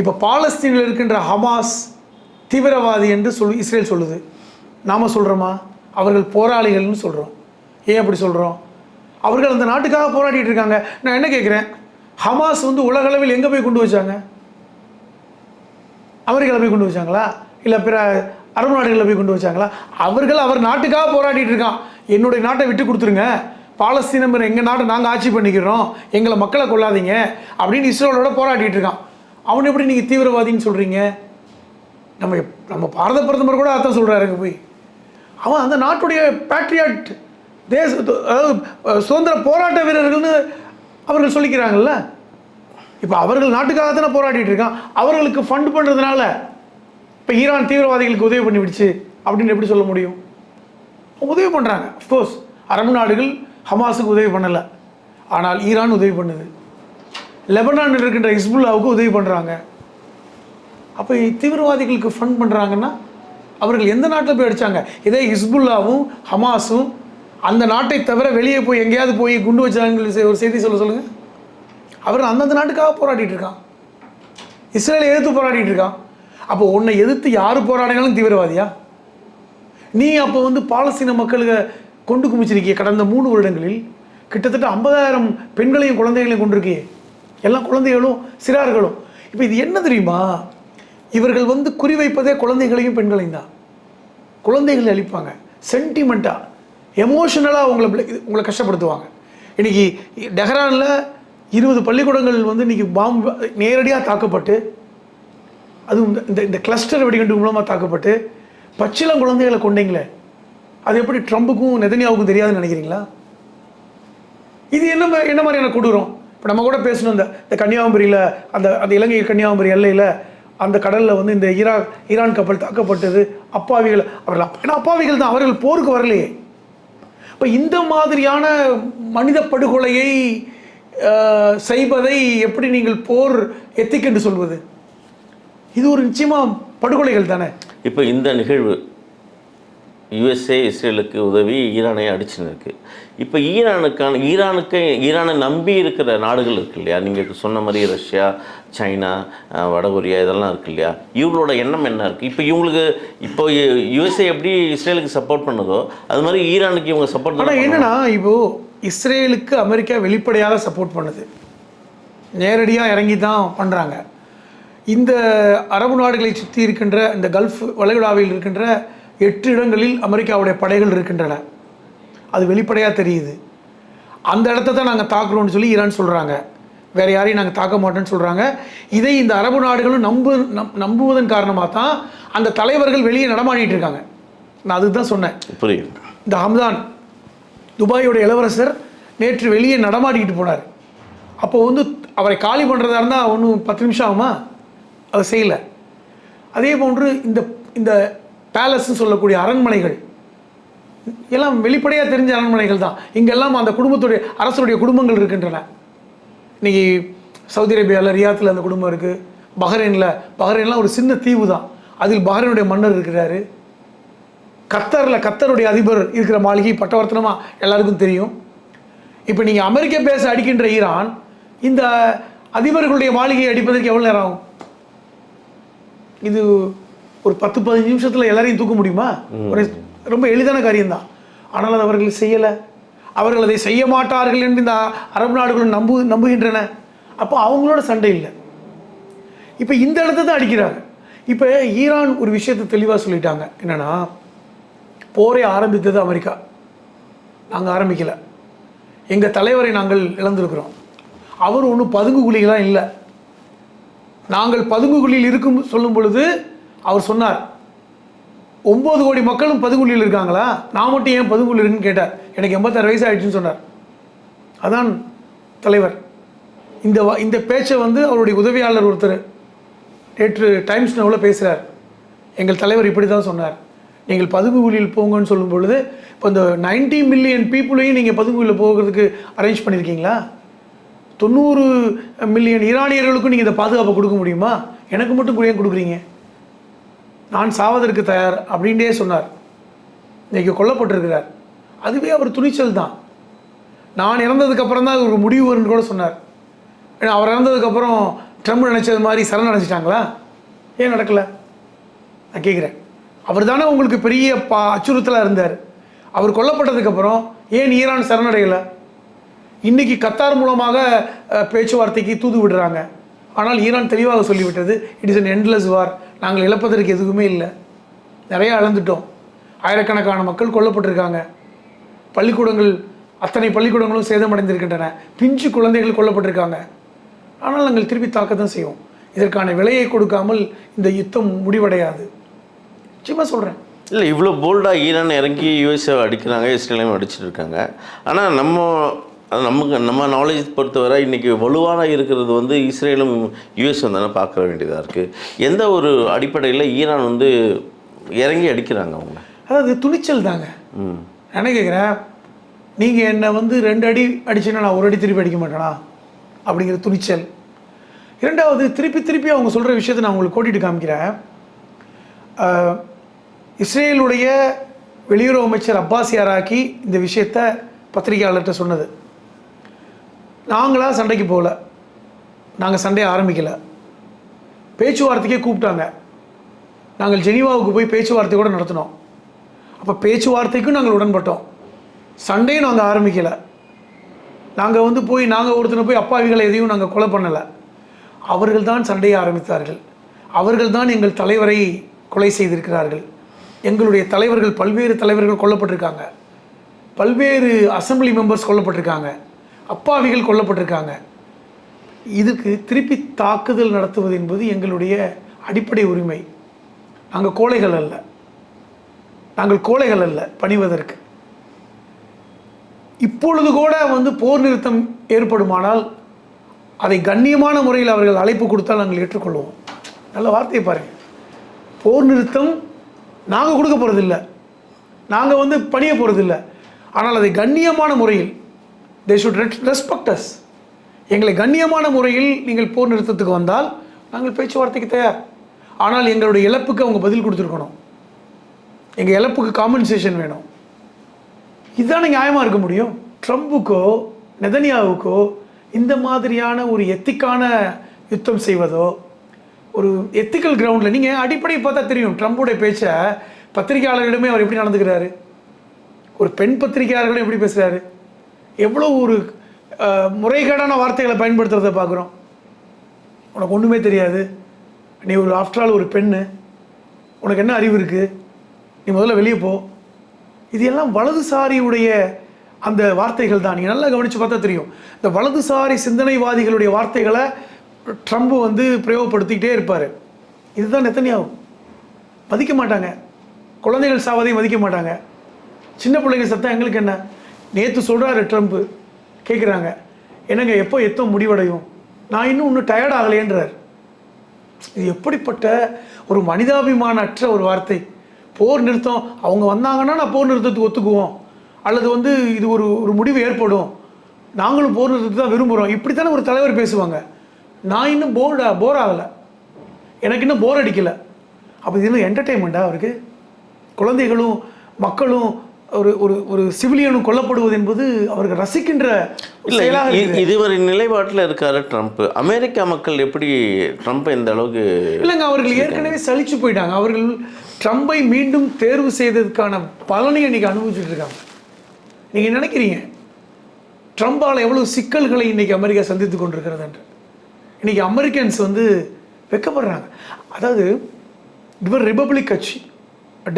இப்போ பாலஸ்தீனில் இருக்கின்ற ஹமாஸ் தீவிரவாதி என்று இஸ்ரேல் சொல்லுது. நாம் சொல்கிறோமா? அவர்கள் போராளிகள்னு சொல்கிறோம். ஏன் அப்படி சொல்கிறோம்? அவர்கள் அந்த நாட்டுக்காக போராடிட்டு இருக்காங்க. நான் என்ன கேட்குறேன், ஹமாஸ் வந்து உலகளவில் எங்கே போய் கொண்டு வச்சாங்க? அமெரிக்காவில் போய் கொண்டு வச்சாங்களா, இல்லை பிற அரபு நாடுகளில் போய் கொண்டு வச்சாங்களா? அவர்கள் அவர் நாட்டுக்காக போராடிட்டு இருக்கான். என்னுடைய நாட்டை விட்டு கொடுத்துருங்க, பாலஸ்தீனம் எங்கள் நாட்டை நாங்கள் ஆட்சி பண்ணிக்கிறோம், எங்களை மக்களை கொள்ளாதீங்க அப்படின்னு இஸ்ரேலோட போராடிட்டு இருக்கான். அவன் எப்படி நீங்கள் தீவிரவாதின்னு சொல்கிறீங்க? நம்ம பாரத பிரதமர் கூட அதான் சொல்கிறாருங்க போய். அவன் அந்த நாட்டுடைய பேட்ரியாட், அதாவது சுதந்திர போராட்ட வீரர்கள்னு அவர்கள் சொல்லிக்கிறாங்கல்ல. இப்போ அவர்கள் நாட்டுக்காக தானே போராடிட்டு இருக்கான். அவர்களுக்கு ஃபண்ட் பண்ணுறதுனால இப்போ ஈரான் தீவிரவாதிகளுக்கு உதவி பண்ணிவிடுச்சு அப்படின்னு எப்படி சொல்ல முடியும்? உதவி பண்ணுறாங்க. அஃப்கோர்ஸ் அரபு நாடுகள் ஹமாஸுக்கு உதவி பண்ணலை, ஆனால் ஈரான் உதவி பண்ணுது. லெபனானில் இருக்கின்ற ஹிஸ்புல்லாவுக்கு உதவி பண்ணுறாங்க. அப்போ தீவிரவாதிகளுக்கு ஃபண்ட் பண்ணுறாங்கன்னா அவர்கள் எந்த நாட்டில் போய் அடித்தாங்க? இதே ஹிஸ்புல்லாவும் ஹமாஸும் அந்த நாட்டை தவிர வெளியே போய் எங்கேயாவது போய் குண்டு வச்சாங்க ஒரு செய்தி சொல்லுங்கள். அவர் அந்தந்த நாட்டுக்காக போராடிட்டு இருக்கான், இஸ்ரேலை எதிர்த்து போராடிட்டு இருக்கான். அப்போ உன்னை எதிர்த்து யார் போராடினாலும் தீவிரவாதியா? நீ அப்போ வந்து பாலஸ்தீன மக்களுக்கு கொண்டு குமிச்சிருக்கிய கடந்த 3 வருடங்களில் கிட்டத்தட்ட 50,000 பெண்களையும் குழந்தைகளையும் கொண்டிருக்கியே, எல்லாம் குழந்தைகளும் சிறார்களும். இப்போ இது என்ன தெரியுமா? இவர்கள் வந்து குறிவைப்பதே குழந்தைகளையும் பெண்களையும் தான். குழந்தைகளை அழிப்பாங்க, சென்டிமெண்ட்டாக எமோஷனலாக உங்களை கஷ்டப்படுத்துவாங்க. இன்றைக்கி டெஹ்ரானில் 20 பள்ளிக்கூடங்கள் வந்து இன்றைக்கி பாம்பு நேரடியாக தாக்கப்பட்டு, அதுவும் இந்த கிளஸ்டர் வெடிகுண்டு மூலமாக தாக்கப்பட்டு பச்சிளம் குழந்தைகளை கொண்டீங்களே, அது எப்படி ட்ரம்புக்கும் நெதன்யாவுக்கும் தெரியாதுன்னு நினைக்கிறீங்களா? இது என்ன மாதிரியான கொடூரம்? இப்போ நம்ம கூட பேசணும், இந்த கன்னியாகுமரியில் அந்த இலங்கை கன்னியாகுமரி எல்லையில் அந்த கடலில் வந்து இந்த ஈரான் கப்பல் தாக்கப்பட்டது. அப்பாவிகள் அவர்கள், ஏன்னா அப்பாவிகள் தான், அவர்கள் போருக்கு வரலையே. இப்போ இந்த மாதிரியான மனித படுகொலையை செய்வதை எப்படி நீங்கள் போர் எத்திக் என்று சொல்வது? இது ஒரு நிச்சயமாக படுகொலைகள் தானே. இப்போ இந்த நிகழ்வு யுஎஸ்ஏ இஸ்ரேலுக்கு உதவி ஈரானை அடிச்சுன்னு இருக்குது. இப்போ ஈரானை நம்பி இருக்கிற நாடுகள் இருக்கு இல்லையா, நீங்கள் சொன்ன மாதிரி ரஷ்யா, சைனா, வடகொரியா இதெல்லாம் இருக்கு இல்லையா, இவங்களோட எண்ணம் என்ன இருக்குது? இப்போ யுஎஸ்ஏ எப்படி இஸ்ரேலுக்கு சப்போர்ட் பண்ணுதோ அது மாதிரி ஈரானுக்கு இவங்க சப்போர்ட் பண்ண. என்னன்னா, இப்போது இஸ்ரேலுக்கு அமெரிக்கா வெளிப்படையாக சப்போர்ட் பண்ணுது, நேரடியாக இறங்கி தான் பண்ணுறாங்க. இந்த அரபு நாடுகளை சுற்றி இருக்கின்ற இந்த கல்ஃப் வளைகுடாவில் இருக்கின்ற 8 இடங்களில் அமெரிக்காவுடைய படைகள் இருக்கின்றன. அது வெளிப்படையாக தெரியுது. அந்த இடத்த தான் நாங்கள் தாக்குறோம்னு சொல்லி ஈரான் சொல்கிறாங்க. வேறு யாரையும் நாங்கள் தாக்க மாட்டோன்னு சொல்கிறாங்க. இதை இந்த அரபு நாடுகளும் நம்புவதன் காரணமாக தான் அந்த தலைவர்கள் வெளியே நடமாடிட்டு இருக்காங்க. நான் அதுக்கு தான் சொன்னேன். புரியுது. இந்த ஹம்தான் துபாயோட இளவரசர் நேற்று வெளியே நடமாடிக்கிட்டு போனார். அப்போ வந்து அவரை காலி பண்ணுறதா இருந்தால் ஒன்றும் 10 நிமிஷம் ஆகுமா? அதை செய்யலை. அதே போன்று இந்த பேலஸ்ன்னு சொல்லக்கூடிய அரண்மனைகள் எல்லாம் வெளிப்படையாக தெரிஞ்ச அரண்மனைகள் தான். இங்கெல்லாம் அந்த குடும்பத்துடைய அரசருடைய குடும்பங்கள் இருக்கின்றன. இன்றைக்கி சவுதி அரேபியாவில் ரியாத்தில் அந்த குடும்பம் இருக்குது. பஹ்ரைன்லாம் ஒரு சின்ன தீவு தான், அதில் பஹ்ரைனுடைய மன்னர் இருக்கிறாரு. கத்தருடைய அதிபர் இருக்கிற மாளிகை பட்டவர்த்தனமாக எல்லாருக்கும் தெரியும். இப்போ நீங்கள் அமெரிக்க பேச அடிக்கின்ற ஈரான் இந்த அதிபர்களுடைய மாளிகையை அடிப்பதற்கு எவ்வளோ நேரம் ஆகும்? இது ஒரு 10-15 நிமிஷத்தில் எல்லாரையும் தூக்க முடியுமா? ஒரு ரொம்ப எளிதான காரியம்தான். ஆனால் அது அவர்கள் செய்யலை. அவர்கள் அதை செய்ய மாட்டார்கள் என்று இந்த அரபு நாடுகளும் நம்புகின்றன. அப்போ அவங்களோட சண்டை இல்லை. இப்போ இந்த இடத்த தான் அடிக்கிறாங்க. இப்போ ஈரான் ஒரு விஷயத்தை தெளிவாக சொல்லிட்டாங்க. என்னென்னா, போரை ஆரம்பித்தது அமெரிக்கா, நாங்கள் ஆரம்பிக்கலை. எங்கள் தலைவரை நாங்கள் இழந்திருக்கிறோம். அவர் ஒன்றும் பதுங்குகுழிகளாக இல்லை. நாங்கள் பதுங்குகுழியில் இருக்கும் சொல்லும் பொழுது அவர் சொன்னார், 9 கோடி மக்களும் பதுங்குழியில் இருக்காங்களா, நான் மட்டும் ஏன் பதுங்குழியில் இருக்குன்னு கேட்டார். எனக்கு 86 வயசு ஆயிடுச்சுன்னு சொன்னார். அதான் தலைவர் இந்த பேச்சை வந்து அவருடைய உதவியாளர் ஒருத்தர் நேற்று டைம்ஸ் நவ்வில் பேசுகிறார். எங்கள் தலைவர் இப்படி தான் சொன்னார், நீங்கள் பதுங்குகுழியில் போங்கன்னு சொல்லும் பொழுது இப்போ இந்த 90 மில்லியன் பீப்புளையும் நீங்கள் பதுங்குகுழியில் போகிறதுக்கு அரேஞ்ச் பண்ணியிருக்கீங்களா? 90 மில்லியன் ஈரானியர்களுக்கும் நீங்கள் இந்த பாதுகாப்பை கொடுக்க முடியுமா? எனக்கு மட்டும் ஏன் கொடுக்குறீங்க? நான் சாவதற்கு தயார் அப்படின்ட்டே சொன்னார். இன்றைக்கி கொல்லப்பட்டிருக்கிறார். அதுவே அவர் துணிச்சல் தான். நான் இறந்ததுக்கப்புறம் தான் ஒரு முடிவு வரும்னு கூட சொன்னார். ஏன்னா அவர் இறந்ததுக்கப்புறம் ட்ரம்ப் நினச்சது மாதிரி சரண் அடைச்சிட்டாங்களா? ஏன் நடக்கலை? நான் கேட்குறேன். அவர் தானே உங்களுக்கு பெரிய அச்சுறுத்தலாக இருந்தார். அவர் கொல்லப்பட்டதுக்கப்புறம் ஏன் ஈரான் சரணடையலை? இன்றைக்கி கத்தார் மூலமாக பேச்சுவார்த்தைக்கு தூது விடுறாங்க. ஆனால் ஈரான் தெளிவாக சொல்லிவிட்டது, இட் இஸ் அன் எண்ட்லெஸ் வார். நாங்கள் இழப்பதற்கு எதுவுமே இல்லை, நிறையா இழந்துட்டோம். ஆயிரக்கணக்கான மக்கள் கொல்லப்பட்டிருக்காங்க. பள்ளிக்கூடங்கள், அத்தனை பள்ளிக்கூடங்களும் சேதமடைந்திருக்கின்றன. பிஞ்சு குழந்தைகள் கொல்லப்பட்டிருக்காங்க. ஆனால் நாங்கள் திருப்பி தாக்க தான் செய்வோம். இதற்கான விலையை கொடுக்காமல் இந்த யுத்தம் முடிவடையாது. சும்மா சொல்கிறேன். இல்லை, இவ்வளோ போல்டாக ஈரான் இறங்கி யூஎஸ்ஏ அடிக்கிறாங்க, இஸ்ரேலையும் அடிச்சுட்டு இருக்காங்க. ஆனால் நம்ம நாலேஜ் பொறுத்தவரை இன்றைக்கி வலுவான இருக்கிறது வந்து இஸ்ரேலும் யூஎஸும் தானே பார்க்க வேண்டியதாக இருக்குது. எந்த ஒரு அடிப்படையில் ஈரான் வந்து இறங்கி அடிக்கிறாங்க அவங்க? அதாவது துணிச்சல் தாங்க. என்ன கேட்குறேன், நீங்கள் என்னை வந்து 2 அடி அடிச்சுன்னா நான் 1 அடி திருப்பி அடிக்க மாட்டேனா அப்படிங்கிற துணிச்சல். இரண்டாவது, திருப்பி அவங்க சொல்கிற விஷயத்தை நான் உங்களுக்கு கோட்டிட்டு காமிக்கிறேன். இஸ்ரேலுடைய வெளியுறவு அமைச்சர் அப்பாஸ் யாராக்கி இந்த விஷயத்தை பத்திரிகையாளர்கிட்ட சொன்னது, நாங்களாக சண்டைக்கு போகல, நாங்கள் சண்டையை ஆரம்பிக்கலை, பேச்சுவார்த்தைக்கே கூப்பிட்டாங்க, நாங்கள் ஜெனீவாவுக்கு போய் பேச்சுவார்த்தை கூட நடத்தினோம். அப்போ பேச்சுவார்த்தைக்கும் நாங்கள் உடன்பட்டோம், சண்டையும் நாங்கள் ஆரம்பிக்கலை. நாங்கள் வந்து நாங்கள் ஒருத்தனை போய் அப்பாவிகளை எதையும் நாங்கள் கொலை பண்ணலை. அவர்கள் தான் சண்டையை ஆரம்பித்தார்கள். அவர்கள் தான் எங்கள் தலைவரை கொலை செய்திருக்கிறார்கள். எங்களுடைய தலைவர்கள், பல்வேறு தலைவர்கள் கொல்லப்பட்டிருக்காங்க. பல்வேறு அசம்பிளி மெம்பர்ஸ் கொல்லப்பட்டிருக்காங்க. அப்பாவிகள் கொல்லப்பட்டிருக்காங்க. இதுக்கு திருப்பி தாக்குதல் நடத்துவது என்பது எங்களுடைய அடிப்படை உரிமை. நாங்கள் கோழைகள் அல்ல பணிவதற்கு. இப்பொழுது கூட வந்து போர் நிறுத்தம் ஏற்படுமானால் அதை கண்ணியமான முறையில் அவர்கள் அழைப்பு கொடுத்தால் நாங்கள் ஏற்றுக்கொள்வோம். நல்ல வார்த்தையை பாருங்கள். போர் நிறுத்தம் நாங்கள் கொடுக்க போகிறதில்ல, நாங்கள் வந்து பணிய போகிறதில்ல. ஆனால் அதை கண்ணியமான முறையில், they should respect us. எங்களை கண்ணியமான முறையில் நீங்கள் போர் நிறுத்தத்துக்கு வந்தால் நாங்கள் பேச்சுவார்த்தைக்கு தயார். ஆனால் எங்களுடைய இழப்புக்கு அவங்க பதில் கொடுத்துருக்கணும். எங்கள் இழப்புக்கு காம்பன்சேஷன் வேணும். இதுதானே நியாயமாக இருக்க முடியும். ட்ரம்புக்கோ நெதன்யாவுக்கோ இந்த மாதிரியான ஒரு எத்திக்கான யுத்தம் செய்வதோ, ஒரு எத்திக்கல் கிரவுண்டில் நீங்கள் அடிப்படையை பார்த்தா தெரியும். ட்ரம்புடைய பேச்சை பத்திரிகையாளர்களிடமே அவர் எப்படி நடந்துக்கிறாரு, ஒரு பெண் பத்திரிகையாளர்களும் எப்படி பேசுகிறாரு, எவ்வளோ ஒரு முறைகேடான வார்த்தைகளை பயன்படுத்துகிறத பார்க்குறோம். உனக்கு ஒன்றுமே தெரியாது, நீ ஒரு ஆஃப்டர் ஆல் ஒரு பெண்ணு, உனக்கு என்ன அறிவு இருக்குது, நீ முதல்ல வெளியே போ. இது எல்லாம் வலதுசாரியுடைய அந்த வார்த்தைகள் தான். நீங்கள் நல்லா கவனித்து பார்த்தா தெரியும். இந்த வலதுசாரி சிந்தனைவாதிகளுடைய வார்த்தைகளை ட்ரம்ப் வந்து பிரயோகப்படுத்திக்கிட்டே இருப்பார். இதுதான் நெத்தன்யாஹூ. மதிக்க மாட்டாங்க, குழந்தைகள் சாவதையும் மதிக்க மாட்டாங்க. சின்ன பிள்ளைங்க சத்தம் எங்களுக்கு என்ன? நேற்று சொல்கிறாரு ட்ரம்ப், கேட்குறாங்க, என்னங்க எப்போ யுத்தம் முடிவடையும், நான் இன்னும் டயர்ட் ஆகலையேன்றார். இது எப்படிப்பட்ட ஒரு மனிதாபிமானற்ற ஒரு வார்த்தை. போர் நிறுத்தம் அவங்க வந்தாங்கன்னா நான் போர் நிறுத்தத்துக்கு ஒத்துக்குவோம், அல்லது வந்து இது ஒரு முடிவு ஏற்படும், நாங்களும் போர் நிறுத்தத்தை தான் விரும்புகிறோம், இப்படித்தானே ஒரு தலைவர் பேசுவாங்க. நான் இன்னும் போர் ஆகலை, எனக்கு இன்னும் போர் அடிக்கலை. அப்போ இது இன்னும் என்டர்டெயின்மெண்ட்டா அவருக்கு? குழந்தைகளும் மக்களும் ஒரு சிவிலியனும் கொல்லப்படுவது என்பது அவருக்கு ரசிக்கின்ற செயலாக. இதுவரை நிலைப்பாட்டில் இருக்காரு ட்ரம்ப். அமெரிக்கா மக்கள் எப்படி ட்ரம்ப் இந்த அளவுக்கு இல்லைங்க, அவர்கள் ஏற்கனவே சலிச்சு போயிட்டாங்க. அவர்கள் ட்ரம்பை மீண்டும் தேர்வு செய்ததுக்கான பலனை இன்னைக்கு அனுபவிச்சுட்டு இருக்காங்க. நீங்கள் நினைக்கிறீங்க ட்ரம்பால் எவ்வளவு சிக்கல்களை இன்றைக்கி அமெரிக்கா சந்தித்து கொண்டிருக்கிறது என்று? இன்றைக்கி அமெரிக்கன்ஸ் வந்து வெக்கப்படுறாங்க. அதாவது இவர் ரிபப்ளிக் கட்சி,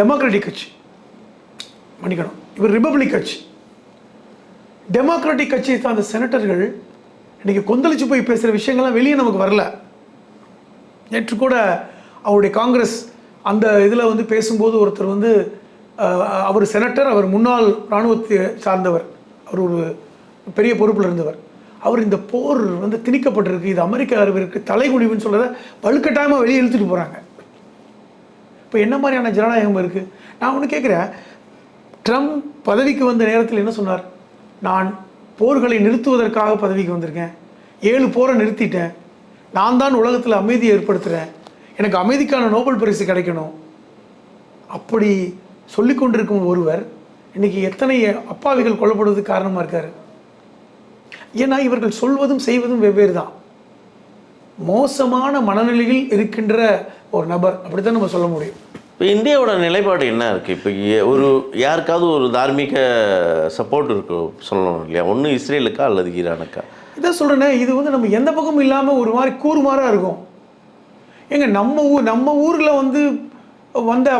டெமோக்ராட்டிக் கட்சி, மன்னிக்கணும், இவர் ரிபப்ளிக் கட்சி. டெமோக்ராட்டிக் கட்சியை சார்ந்த செனட்டர்கள் இன்றைக்கி கொந்தளிச்சு போய் பேசுகிற விஷயங்கள்லாம் வெளியே நமக்கு வரல. நேற்று கூட அவருடைய காங்கிரஸ் அந்த இதில் வந்து பேசும்போது ஒருத்தர் வந்து, அவர் செனட்டர், அவர் முன்னாள் இராணுவத்தை சார்ந்தவர், அவர் ஒரு பெரிய பொறுப்பில் இருந்தவர். அவர் இந்த போர் வந்து திணிக்கப்பட்டிருக்கு, இது அமெரிக்க அறிவிற்கு தலைகுனிவுன்னு சொல்கிறத வலுக்கட்டாயமாக வெளியே இழுத்துட்டு போகிறாங்க. இப்போ என்ன மாதிரியான ஜனநாயகம் இருக்குது? நான் ஒன்று கேட்குறேன், ட்ரம்ப் பதவிக்கு வந்த நேரத்தில் என்ன சொன்னார்? நான் போர்களை நிறுத்துவதற்காக பதவிக்கு வந்திருக்கேன், 7 போரை நிறுத்திட்டேன், நான் தான் உலகத்தில் அமைதியை ஏற்படுத்துகிறேன், எனக்கு அமைதிக்கான நோபல் பரிசு கிடைக்கணும். அப்படி சொல்லி கொண்டிருக்கும் ஒருவர் இன்றைக்கி எத்தனை அப்பாவிகள் கொல்லப்படுவதற்கு காரணமாக இருக்கார். ஏன்னா இவர்கள் சொல்வதும் செய்வதும் வெவ்வேறு தான். மோசமான மனநிலையில் இருக்கின்ற ஒரு நபர், அப்படி தான் நம்ம சொல்ல முடியும். இப்போ இந்தியாவோட நிலைப்பாடு என்ன இருக்குது? இப்போ ஒரு யாருக்காவது ஒரு தார்மீக சப்போர்ட் இருக்கு சொல்லணும் இல்லையா? ஒன்று இஸ்ரேலுக்கா அல்லது ஈரானுக்கா? இதான் சொல்கிறேனே, இது வந்து நம்ம எந்த பக்கமும் இல்லாமல் ஒரு மாதிரி கூறுமாறாக இருக்கும். ஏங்க நம்ம ஊரில் வந்து வந்த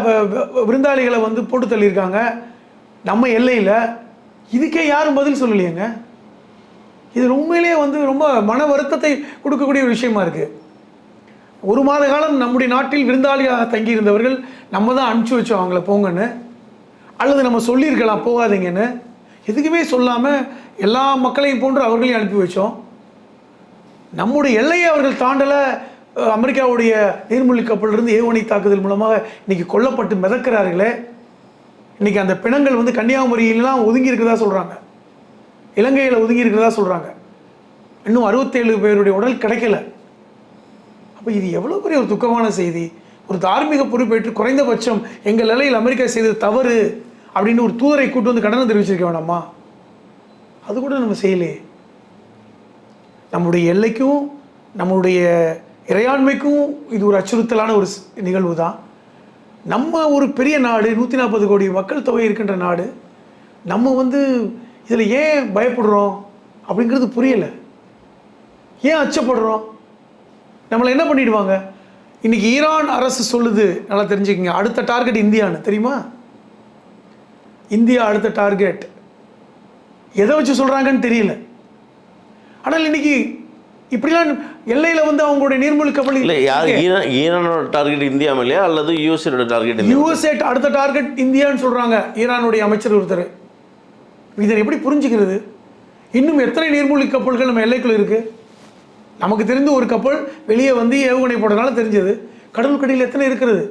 விருந்தாளிகளை வந்து போட்டு தள்ளியிருக்காங்க நம்ம எல்லையில், இதுக்கே யாரும் பதில் சொல்லலையேங்க. இது உண்மையிலேயே வந்து ரொம்ப மன வருத்தத்தை கொடுக்கக்கூடிய ஒரு விஷயமா இருக்குது. 1 மாத காலம் நம்முடைய நாட்டில் விருந்தாளியாக தங்கியிருந்தவர்கள் நம்ம தான் அனுப்பிச்சி வச்சோம் அவங்கள போங்கன்னு, அல்லது நம்ம சொல்லியிருக்கலாம் போகாதீங்கன்னு. எதுக்குமே சொல்லாமல் எல்லா மக்களையும் போன்று அவர்களையும் அனுப்பி வச்சோம். நம்முடைய எல்லையை அவர்கள் தாண்டலை. அமெரிக்காவுடைய நீர்மூழ்கி கப்பலிலிருந்து ஏவுகணை தாக்குதல் மூலமாக இன்றைக்கி கொல்லப்பட்டு மிதக்கிறார்களே. இன்றைக்கி அந்த பிணங்கள் வந்து கன்னியாகுமரியிலாம் ஒதுங்கி இருக்கிறதா சொல்கிறாங்க, இலங்கையில் ஒதுங்கி இருக்கிறதா சொல்கிறாங்க. இன்னும் 67 பேருடைய உடல் கிடைக்கல. அப்போ இது எவ்வளோ பெரிய ஒரு துக்கமான செய்தி. ஒரு தார்மீக பொறுப்பேற்று குறைந்தபட்சம் எங்கள் நிலையில் அமெரிக்கா செய்தது தவறு அப்படின்னு ஒரு தூதரை கூட்டு வந்து கண்டனம் தெரிவிச்சிருக்க வேணாமா? அது கூட நம்ம செய்யலையே. நம்முடைய எல்லைக்கும் நம்முடைய இறையாண்மைக்கும் இது ஒரு அச்சுறுத்தலான ஒரு நிகழ்வு தான். நம்ம ஒரு பெரிய நாடு, 140 கோடி மக்கள் தொகை இருக்கின்ற நாடு, நம்ம வந்து இதில் ஏன் பயப்படுறோம் அப்படிங்கிறது புரியலை. ஏன் அச்சப்படுறோம்? நம்மளை என்ன பண்ணிடுவாங்க? இன்றைக்கி ஈரான் அரசு சொல்லுது, நல்லா தெரிஞ்சுக்கங்க, அடுத்த டார்கெட் இந்தியான்னு தெரியுமா? இந்தியா அடுத்த டார்கெட். எதை வச்சு சொல்கிறாங்கன்னு தெரியல. ஆனால் இன்றைக்கி இப்படிலாம் எல்லையில் வந்து அவங்களுடைய நீர்மூழ்கி கப்பல் இல்லை. யார் ஈரானோட டார்கெட் இந்தியா இல்லையா அல்லது யூஎஸ்ஏட டார்கெட்? யூஎஸ்ஏ அடுத்த டார்கெட் இந்தியான்னு சொல்கிறாங்க ஈரானுடைய அமைச்சர் ஒருத்தர். இதை எப்படி புரிஞ்சுக்கிறது? இன்னும் எத்தனை நீர்மூழ்கி கப்பல்கள் நம்ம எல்லைக்குள்ள இருக்குது? நமக்கு தெரிந்து ஒரு கப்பல் வெளியே வந்து ஏவுகணை போடுறதுனால தெரிஞ்சது. கடலுக்கடியில் எத்தனை இருக்கிறது?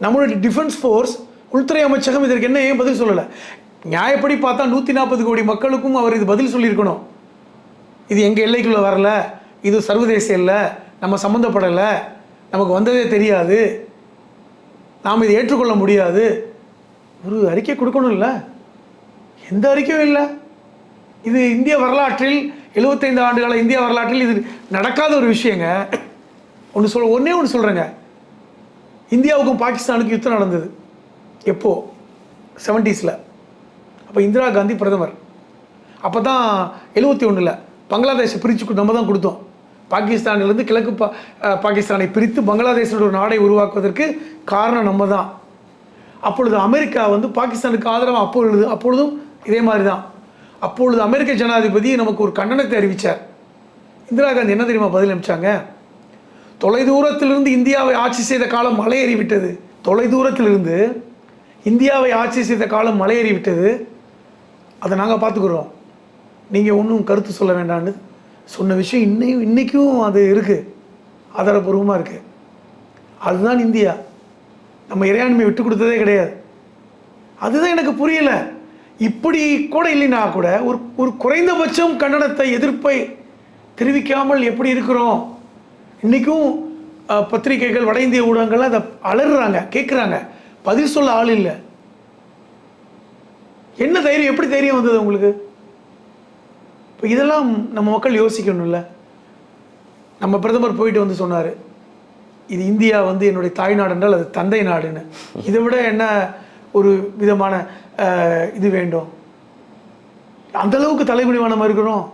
நம்மளுடைய டிஃபென்ஸ் ஃபோர்ஸ், உள்துறை அமைச்சகம் இதற்கு என்ன ஏன் பதில் சொல்லலை? நியாயப்படி பார்த்தா 140 கோடி மக்களுக்கும் அவர் இது பதில் சொல்லியிருக்கணும். இது எங்கள் எல்லைக்குள்ளே வரல, இது சர்வதேச இல்லை, நம்ம சம்மந்தப்படலை, நமக்கு வந்ததே தெரியாது, நாம் இதை ஏற்றுக்கொள்ள முடியாது, ஒரு அறிக்கை கொடுக்கணும். இல்லை, எந்த அறிக்கையும் இல்லை. இது இந்திய வரலாற்றில் 75 ஆண்டுகால இந்திய வரலாற்றில் இது நடக்காத ஒரு விஷயங்க. ஒன்றே ஒன்று சொல்கிறேங்க, இந்தியாவுக்கும் பாகிஸ்தானுக்கும் யுத்தம் நடந்தது. எப்போது? 70s. அப்போ இந்திரா காந்தி பிரதமர். அப்போ தான் 71 பங்களாதேஷை பிரித்து நம்ம தான் கொடுத்தோம். பாகிஸ்தானிலிருந்து கிழக்கு பாகிஸ்தானை பிரித்து பங்களாதேஷோட ஒரு நாடை உருவாக்குவதற்கு காரணம் நம்ம தான். அப்பொழுது அமெரிக்கா வந்து பாகிஸ்தானுக்கு ஆதரவாக அப்பொழுதும் இதே மாதிரி தான். அப்பொழுது அமெரிக்க ஜனாதிபதி நமக்கு ஒரு கண்டனத்தை அறிவித்தார். இந்திரா காந்தி என்ன தெரியுமா பதில் அளித்தாங்க? தொலைதூரத்திலிருந்து இந்தியாவை ஆட்சி செய்த காலம் மலையேறிவிட்டது. தொலைதூரத்திலிருந்து இந்தியாவை ஆட்சி செய்த காலம் மலையேறிவிட்டது, அதை நாங்கள் பார்த்துக்குறோம், நீங்கள் ஒன்றும் கருத்து சொல்ல வேண்டான்னு சொன்ன விஷயம் இன்றைக்கும் அது இருக்குது, ஆதாரபூர்வமாக இருக்குது. அதுதான் இந்தியா. நம்ம இறையாண்மை விட்டு கொடுத்ததே கிடையாது. அதுதான் எனக்கு புரியலை. இப்படி கூட இல்லைன்னா கூட ஒரு குறைந்தபட்சம் கண்டனத்தை, எதிர்ப்பை தெரிவிக்காமல் எப்படி இருக்கிறோம்? இன்றைக்கும் பத்திரிகைகள், வட இந்திய ஊடகங்கள் அதை அலறுறாங்க, கேட்குறாங்க, பதில் சொல்ல ஆள் இல்லை. என்ன தைரியம்? எப்படி தைரியம் வந்தது உங்களுக்கு? இப்போ இதெல்லாம் நம்ம மக்கள் யோசிக்கணும்ல. நம்ம பிரதமர் போயிட்டு வந்து சொன்னார், இது இந்தியா வந்து என்னுடைய தாய்நாடு என்றால் அது தந்தை நாடுன்னு. இதை விட என்ன ஒரு விதமான இது வேண்டும்? அந்தளவுக்கு தலைகுனிவாக நம்ம இருக்கிறோம்,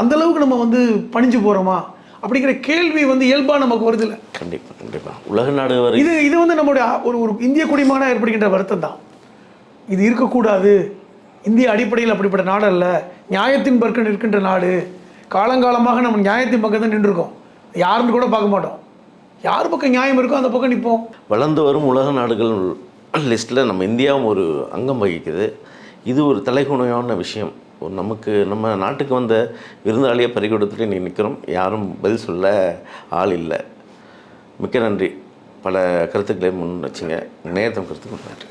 அந்தளவுக்கு நம்ம வந்து பணிஞ்சு போகிறோமா அப்படிங்கிற கேள்வி வந்து இயல்பாக நமக்கு வருது இல்லை? கண்டிப்பாக கண்டிப்பாக. உலக நாடு இது வந்து நம்முடைய ஒரு இந்திய குடிமகனாக ஏற்படுகின்ற வருத்தம் தான். இது இருக்கக்கூடாது. இந்திய அடிப்படையில் அப்படிப்பட்ட நாடு அல்ல, நியாயத்தின் பக்கம் இருக்கின்ற நாடு. காலங்காலமாக நம்ம நியாயத்தின் பக்கம் தான் நின்றுருக்கோம், யாருன்னு கூட பார்க்க மாட்டோம். யார் பக்கம் நியாயம் இருக்கோ அந்த பக்கம் நிற்போம். வளர்ந்து வரும் உலக நாடுகள் லிஸ்ட்டில் நம்ம இந்தியாவும் ஒரு அங்கம் வகிக்குது. இது ஒரு தலைகுணியான விஷயம். நமக்கு நம்ம நாட்டுக்கு வந்த விருந்தாளியை பறி கொடுத்துட்டு இன்றைக்கி நிற்கிறோம். யாரும் பதில் சொல்ல ஆள் இல்லை. மிக்க நன்றி. பல கருத்துக்களை முன் வச்சுங்க. நேரத்தம் கருத்துக்கு நன்றி.